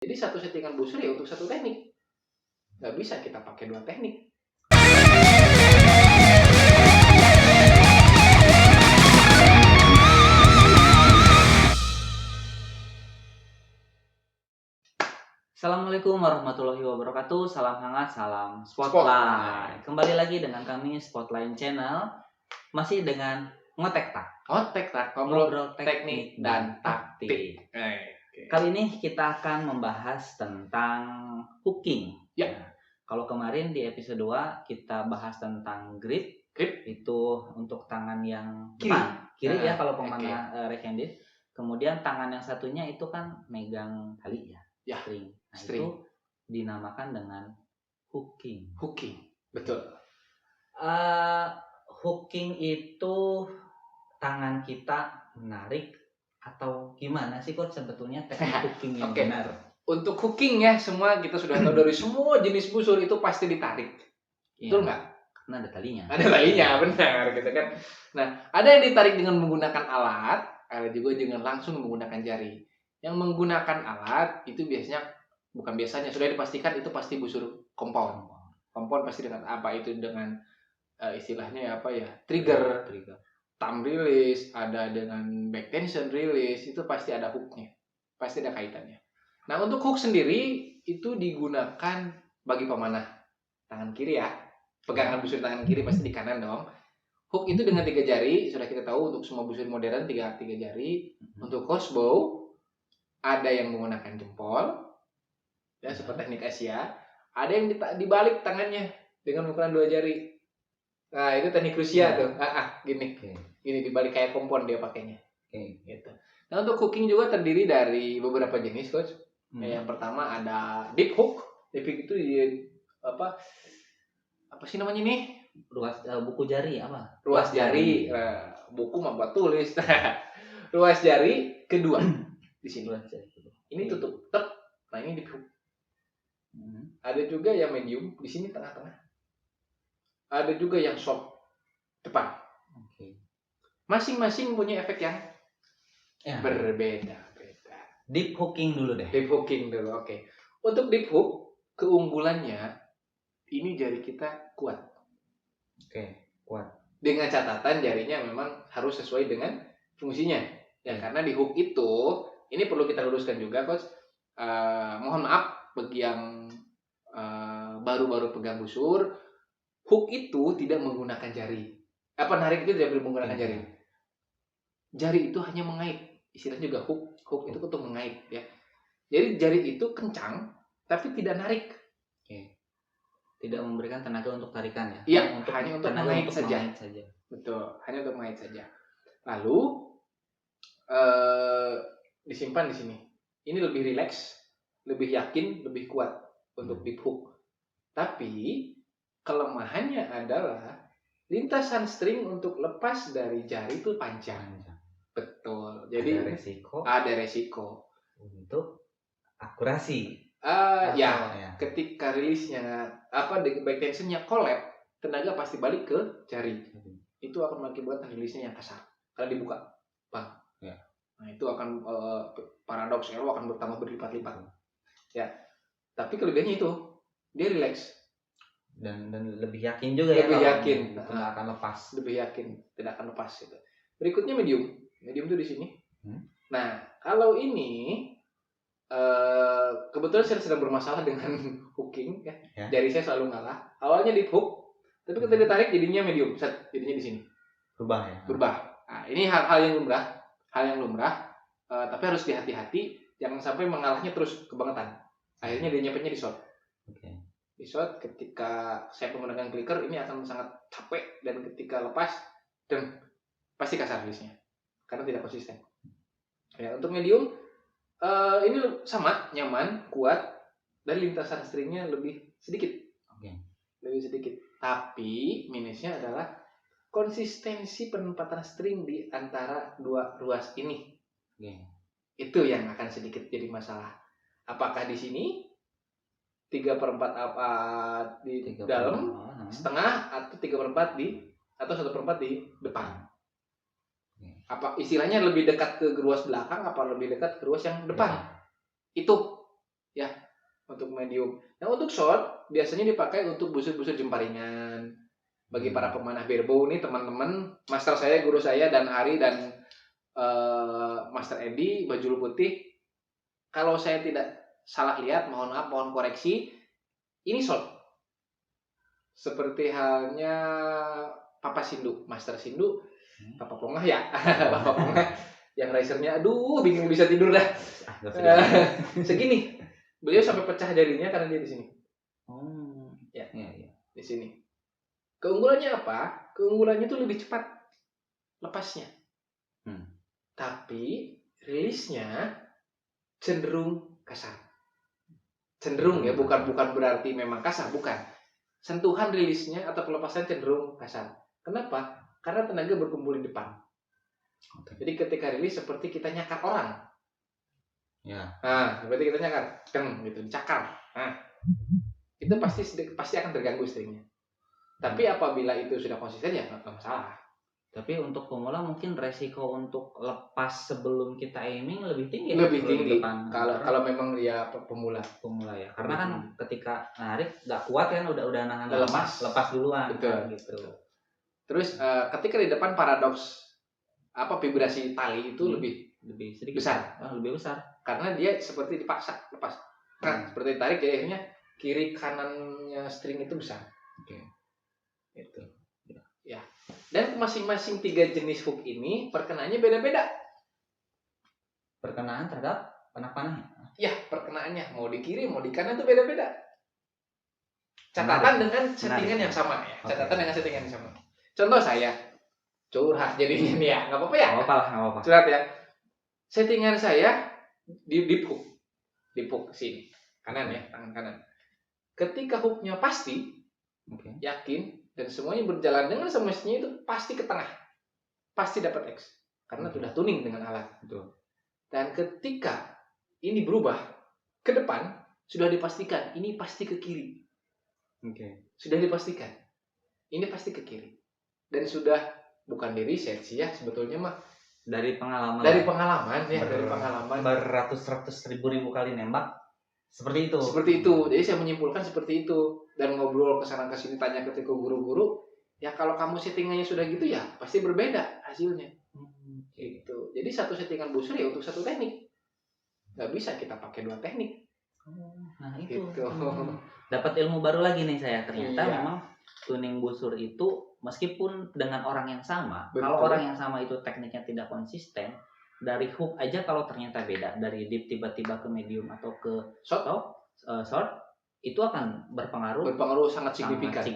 Jadi satu settingan busur ya untuk satu teknik. Nggak bisa kita pakai 2 teknik. Assalamualaikum warahmatullahi wabarakatuh. Salam hangat, salam Spotlight. Kembali lagi dengan kami Spotlight Channel. Masih dengan ngotek tak. Ngobrol teknik dan taktik. Kali ini kita akan membahas tentang hooking. Ya. Nah, kalau kemarin di episode 2 kita bahas tentang grip. Itu untuk tangan yang kiri ya kalau pemana right-handed. Kemudian tangan yang satunya itu kan megang tali ya. String. Nah, String. itu dinamakan dengan hooking. Betul. Hooking itu tangan kita menarik atau gimana sih kok sebetulnya teknik hooking yang benar? Untuk hooking ya semua kita sudah tahu dari semua jenis busur itu pasti ditarik. Betul nggak? Karena ada talinya. Ada talinya, benar gitu kan. Nah, ada yang ditarik dengan menggunakan alat, ada juga dengan langsung menggunakan jari. Yang menggunakan alat itu sudah dipastikan itu pasti busur compound. Compound pasti dengan apa itu dengan istilahnya apa ya? Trigger. Thumb release, ada dengan back tension release, itu pasti ada hooknya. Pasti ada kaitannya. Nah, untuk hook sendiri itu digunakan bagi pemanah tangan kiri ya. Pegangan busur tangan kiri pasti di kanan dong. Hook itu dengan 3 jari, sudah kita tahu untuk semua busur modern 3 jari. Untuk crossbow ada yang menggunakan jempol, ya seperti teknik Asia. Ada yang dibalik tangannya dengan menggunakan 2 jari. Nah, itu teknik Rusia tuh. Gini dibalik kayak kompon dia pakainya. Gitu. Nah, untuk hooking juga terdiri dari beberapa jenis, Coach. Yang pertama ada deep hook. Deep hook itu apa sih namanya nih? Buku jari apa? Ruas jari. Buku mah buat tulis. Ruas jari kedua di sini. Ini tutup tep. Nah, ini deep hook. Ada juga yang medium di sini tengah-tengah. Ada juga yang short depan. Masing-masing punya efek yang berbeda. Deep hooking dulu deh. Oke. Untuk deep hook keunggulannya ini jari kita kuat. Kuat. Dengan catatan jarinya memang harus sesuai dengan fungsinya. Ya, karena di hook itu ini perlu kita luruskan juga, Coach. Mohon maaf bagi yang baru-baru pegang busur, hook itu tidak menggunakan jari. Narik itu tidak menggunakan jari. Jari itu hanya mengait. Istilahnya juga hook. Hook itu untuk mengait ya. Jadi jari itu kencang tapi tidak narik. Tidak memberikan tenaga untuk tarikan ya. Iya, hanya untuk mengait saja. Betul, hanya untuk mengait saja. Lalu disimpan di sini. Ini lebih rileks, lebih yakin, lebih kuat untuk deep hook. Tapi kelemahannya adalah lintasan string untuk lepas dari jari itu panjang. Betul. Jadi ada resiko untuk akurasi. Ketika rilisnya back tensionnya collapse, tenaga pasti balik ke jari. Itu akan mengakibatkan rilisnya yang kasar karena dibuka. Nah, itu akan paradoks error akan bertambah berlipat-lipat. Ya. Tapi kelebihannya itu dia relax dan lebih yakin juga tidak akan lepas. Lebih yakin tidak akan lepas gitu. Berikutnya medium. Medium itu di sini. Nah, kalau ini kebetulan saya sedang bermasalah dengan hooking ya. Jari saya selalu ngalah. Awalnya deep hook, tapi ketika ditarik jadinya medium. Jadinya di sini. Berubah. Nah, ini hal yang lumrah. Tapi harus hati-hati jangan sampai mengalahnya terus kebangetan. Akhirnya dia nyepetnya di short. Di short ketika saya menggunakan clicker ini akan sangat capek dan ketika lepas dan pasti kasar rilisnya karena tidak konsisten. Ya, untuk medium ini sama nyaman, kuat dan lintasan stringnya lebih sedikit. Lebih sedikit. Tapi minusnya adalah konsistensi penempatan string di antara dua ruas ini. Itu yang akan sedikit jadi masalah. Apakah di sini 3/4 apa di dalam, setengah atau 3/4 atau 1/4 di depan. Apa istilahnya lebih dekat ke ruas belakang apa lebih dekat ke ruas yang depan? Itu ya, untuk medium. Nah, untuk short biasanya dipakai untuk busur-busur jemparingan. Bagi para pemanah barebow nih teman-teman, master saya, guru saya dan Hari dan Master Edi baju putih. Kalau saya tidak salah lihat, mohon maaf, mohon koreksi, ini short. Seperti halnya Papa Sindu, Master Sindu, Papa Pongah ya, Papa Pongah. Yang risernya, aduh, bingung bisa tidur dah. Segini, beliau sampai pecah jarinya karena dia di sini. Oh, ya, iya. Di sini. Keunggulannya apa? Keunggulannya itu lebih cepat lepasnya. Tapi rilisnya cenderung kasar. Cenderung ya, bukan berarti memang kasar, bukan. Sentuhan rilisnya atau pelepasan cenderung kasar. Kenapa? Karena tenaga berkumpul di depan. Jadi ketika rilis seperti kita nyakar orang. Ya. Nah, seperti kita nyakar, gitu, dicakar. Nah, itu pasti akan terganggu stringnya. Tapi apabila itu sudah konsisten ya nggak masalah. Tapi untuk pemula mungkin resiko untuk lepas sebelum kita aiming lebih tinggi. Lebih tinggi. Kalau memang dia pemula ya. Karena kan ketika narik nggak kuat kan udah nahan lepas duluan. Betul. Kan, gitu. Terus ketika di depan paradoks vibrasi tali itu lebih sedikit besar. Lebih besar. Karena dia seperti dipaksa lepas. Nah, seperti tarik ya, akhirnya kiri kanannya string itu besar. Oke. Itu. Ya. Dan masing-masing 3 jenis hook ini perkenaannya beda-beda. Perkenaan terhadap panah-panahnya? Ya, perkenaannya mau di kiri, mau di kanan itu beda-beda. Catatan dengan settingan yang sama ya. Catatan dengan settingan yang sama. Contoh saya curhat jadinya nih ya, nggak apa-apa ya? Nggak apa-apa. Curhat ya. Settingan saya di deep hook sini, kanan ya, tangan kanan. Ketika hooknya pasti, yakin dan semuanya berjalan dengan semestinya, itu pasti ke tengah, pasti dapat X karena sudah tuning dengan alat. Betul. Dan ketika ini berubah ke depan, sudah dipastikan ini pasti ke kiri. Sudah dipastikan ini pasti ke kiri, dan sudah bukan di riset sih ya, sebetulnya mah dari pengalaman beratus-ratus ribu kali nembak seperti itu. Jadi saya menyimpulkan seperti itu, dan ngobrol kesana kesini, tanya ke guru-guru, ya kalau kamu settingannya sudah gitu ya pasti berbeda hasilnya. Gitu. Jadi satu settingan busur ya untuk satu teknik, nggak bisa kita pakai 2 teknik. Nah itu gitu. Dapat ilmu baru lagi nih saya, ternyata memang tuning busur itu meskipun dengan orang yang sama, kalau orang yang sama itu tekniknya tidak konsisten, dari hook aja kalau ternyata beda, dari deep tiba-tiba ke medium atau ke short, itu akan berpengaruh sangat signifikan,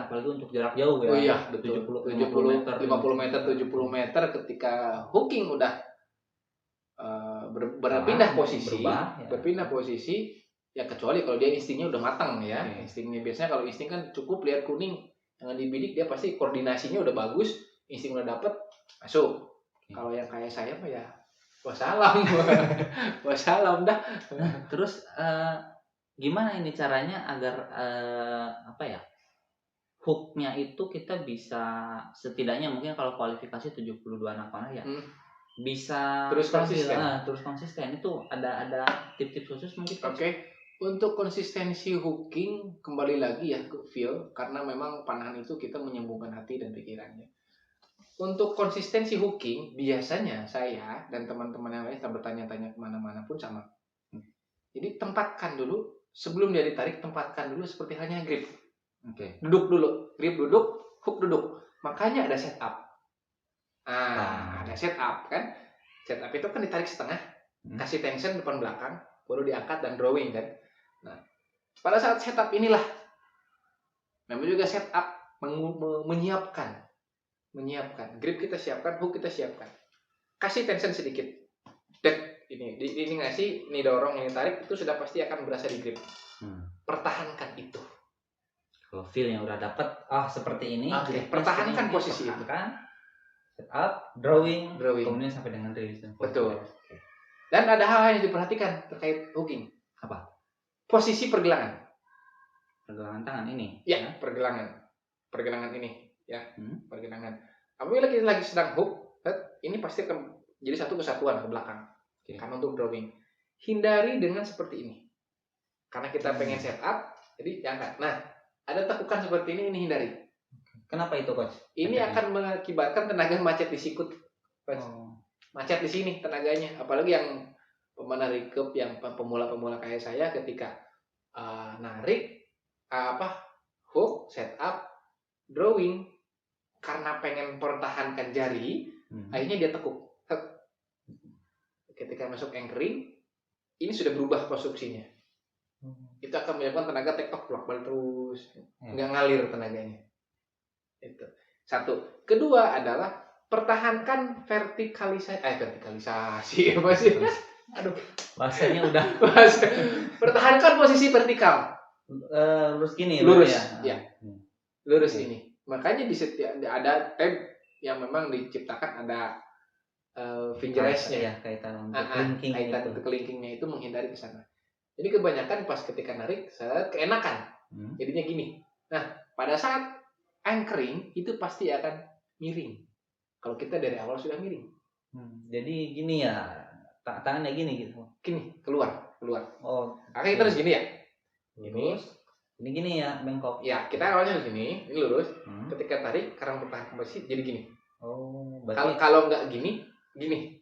apalagi untuk jarak jauh ya. Oh iya, betul. 50 meter, 70 meter ketika hooking udah berpindah posisi, ya kecuali kalau dia instingnya udah matang ya. Instingnya biasanya, kalau insting kan cukup lihat kuning, jangan dibidik, dia pasti koordinasinya udah bagus, insting udah dapet, masuk. Kalau yang kayak saya mah ya wassalam dah. Terus gimana ini caranya agar hooknya itu kita bisa setidaknya, mungkin kalau kualifikasi 72 anak panah ya bisa terus konsisten. Itu ada tips-tips khusus mungkin? Untuk konsistensi hooking kembali lagi ya ke feel, karena memang panahan itu kita menyambungkan hati dan pikirannya. Untuk konsistensi hooking, biasanya saya dan teman-teman yang lain bertanya-tanya kemana-mana pun sama. Jadi tempatkan dulu, sebelum dia ditarik, tempatkan dulu seperti halnya grip. Duduk dulu, grip duduk, hook duduk. Makanya ada setup. Ada setup kan. Setup itu kan ditarik setengah, kasih tension depan belakang, baru diangkat dan drawing kan. Nah, pada saat setup inilah, namanya juga setup, menyiapkan grip kita siapkan, hook kita siapkan, kasih tension sedikit, ini ngasih, ini dorong, ini tarik, itu sudah pasti akan berasa di grip. Pertahankan itu. Kalau feel yang udah dapet, seperti ini, pertahankan posisi itu. Setup, drawing, kemudian sampai dengan release. Betul. Dan ada hal yang diperhatikan terkait hooking. Apa? Posisi pergelangan tangan ini. Ya, pergelangan ini ya. Pergelangan. Apabila kita lagi sedang hook, ini pasti akan jadi satu kesatuan ke belakang. Kan untuk drawing. Hindari dengan seperti ini. Karena kita pengen setup, jadi diangkat. Nah, ada tekukan seperti ini hindari. Kenapa itu coach? Ini akan mengakibatkan tenaga macet di sikut. Coach. Macet di sini tenaganya. Apalagi yang pemana recurve, yang pemula-pemula kayak saya ketika narik hook, setup, drawing, karena pengen pertahankan jari, akhirnya dia tekuk. Ketika masuk anchoring, ini sudah berubah konstruksinya. Itu akan menyebabkan tenaga tektok bolak-balik terus, nggak ngalir tenaganya. Itu satu. Kedua adalah pertahankan vertikalisasi apa sih? Aduh, bahasanya udah. Pertahankan posisi vertikal. Lurus gini. Lurus, ya. Lurus ini. Makanya di setiap ada tab yang memang diciptakan ada fingerage-nya ya, kaitan untuk kelingking, kaitan untuk kelingkingnya itu menghindari ke sana. Jadi kebanyakan pas ketika narik keenakan. Jadinya gini. Nah, pada saat anchoring itu pasti akan miring. Kalau kita dari awal sudah miring. Jadi gini ya, tangannya gini gitu. Gini, keluar. Oh. Akhirnya terus gini ya. Lurus. Ini gini ya, bengkok. Ya, kita awalnya gini, ini lurus. Ketika tarik, karang pertahan posisi jadi gini. Oh, berarti kalau nggak gini,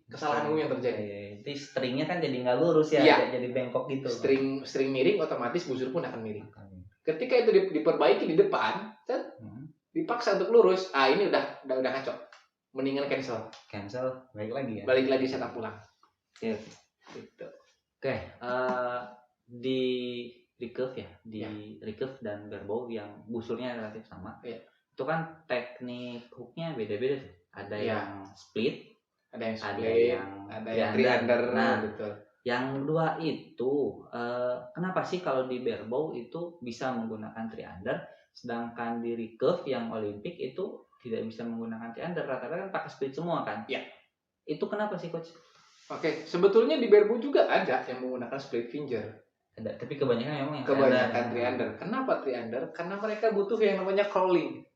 kesalahan yang terjadi. Jadi stringnya kan jadi nggak lurus ya, jadi bengkok gitu. String miring, otomatis busur pun akan miring. Ketika itu diperbaiki di depan, dipaksa untuk lurus, ini udah ngaco. Mendingan cancel, balik lagi ya. Balik lagi setup ulang. Oke. Gitu. Oke, di recurve ya, recurve dan barebow yang busurnya relatif sama. Itu kan teknik hooknya beda-beda tuh. Ada yang split, ada yang three-under. Nah, betul. Yang dua itu kenapa sih kalau di barebow itu bisa menggunakan three-under, sedangkan di recurve yang Olimpik itu tidak bisa menggunakan three-under, rata-rata kan pakai split semua kan? Iya. Itu kenapa sih coach? Oke, sebetulnya di barebow juga ada yang menggunakan split finger. Ada, tapi kebanyakan memang yang three-under. Kenapa three-under? Karena mereka butuh yang namanya crawling.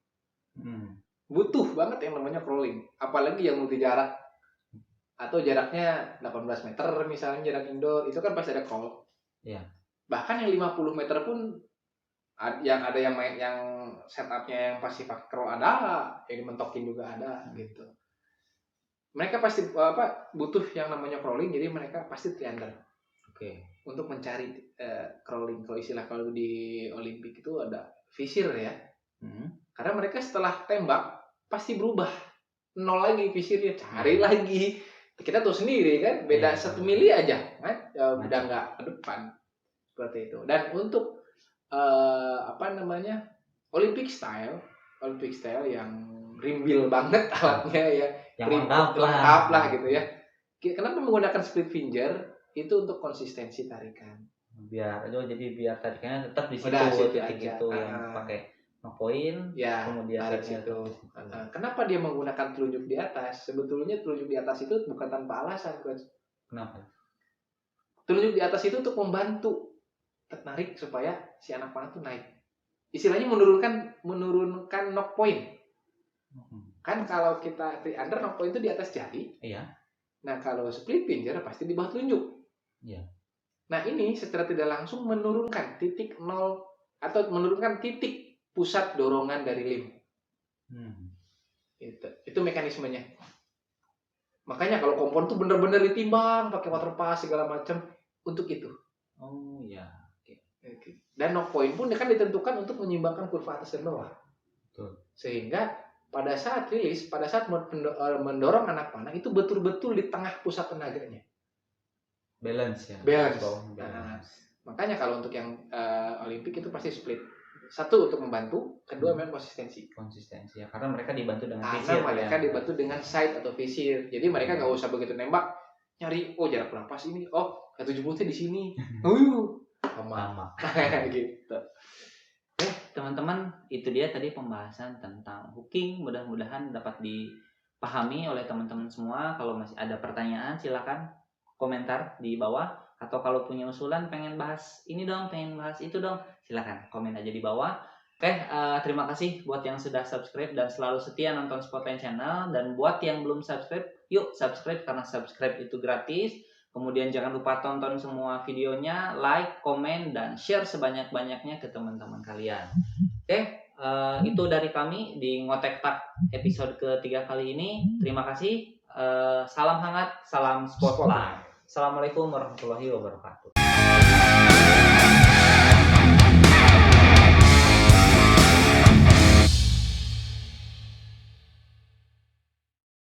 Butuh banget yang namanya crawling. Apalagi yang multi jarak atau jaraknya 18 meter misalnya jarak indoor, itu kan pasti ada crawl. Iya. Bahkan yang 50 meter pun yang setupnya yang pasti pakai crawl ada, yang dimentokin juga ada gitu. Mereka pasti butuh yang namanya crawling, jadi mereka pasti three-under. Oke. Untuk mencari crawling, kalau istilah kalau di Olimpik itu ada visir ya. Karena mereka setelah tembak pasti berubah, nol lagi visirnya, cari lagi. Kita tahu sendiri kan, beda 1 mili aja kan, udah nggak ke depan seperti itu. Dan untuk Olympic style yang rimbil banget alatnya ya, yang lengkap lah gitu ya. Kenapa menggunakan split finger? Itu untuk konsistensi tarikan. Biar tarikannya tetap di situ, titik itu yang pakai point, kemudian tarik situ. Kenapa dia menggunakan telunjuk di atas? Sebetulnya telunjuk di atas itu bukan tanpa alasan, Coach. Kenapa? Telunjuk di atas itu untuk membantu tarik supaya si anak panah itu naik. Istilahnya menurunkan knock point. Kan kalau kita three-under, knock point itu di atas jari. Iya. Nah, kalau split finger pasti di bawah telunjuk. Iya. Nah, ini secara tidak langsung menurunkan titik nol atau menurunkan titik pusat dorongan dari lem. Itu mekanismenya. Makanya kalau kompon tuh benar-benar ditimbang pakai water pass segala macam untuk itu. Oh iya. Oke. Dan knock point pun kan ditentukan untuk menyeimbangkan kurva atas dan bawah. Betul. Sehingga pada saat rilis, pada saat mendorong anak panah itu betul-betul di tengah pusat tenaganya. Balance ya. Balance. Makanya kalau untuk yang Olimpik itu pasti split. Satu untuk membantu, kedua memang konsistensi ya, karena mereka dibantu dengan visir. Dibantu dengan sight atau visir. Jadi mereka nggak usah begitu nembak nyari jarak berapa sih ini? 70 di sini. Lama. Gitu. Teman-teman, itu dia tadi pembahasan tentang hooking. Mudah-mudahan dapat dipahami oleh teman-teman semua. Kalau masih ada pertanyaan silakan komentar di bawah, atau kalau punya usulan pengen bahas ini dong, pengen bahas itu dong, silakan komen aja di bawah. Oke, terima kasih buat yang sudah subscribe dan selalu setia nonton Spotlight Channel, dan buat yang belum subscribe, yuk subscribe karena subscribe itu gratis. Kemudian jangan lupa tonton semua videonya, like, komen, dan share sebanyak-banyaknya ke teman-teman kalian. Oke, itu dari kami di Ngotek Tak episode ketiga kali ini. Terima kasih. Salam hangat, salam spotlight. Assalamualaikum warahmatullahi wabarakatuh.